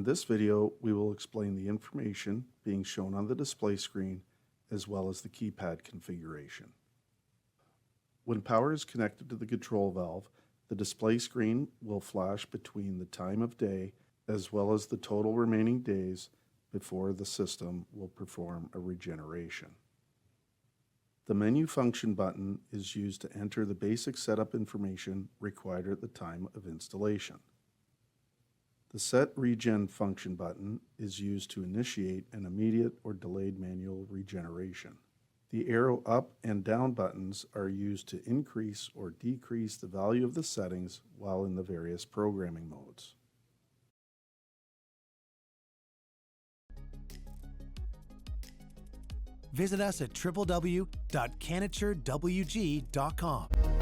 this video, we will explain the information being shown on the display screen as well as the keypad configuration. When power is connected to the control valve, the display screen will flash between the time of day as well as the total remaining days before the system will perform a regeneration. The menu function button is used to enter the basic setup information required at the time of installation. The Set Regen function button is used to initiate an immediate or delayed manual regeneration. The arrow up and down buttons are used to increase or decrease the value of the settings while in the various programming modes. Visit us at www.canaturewg.com.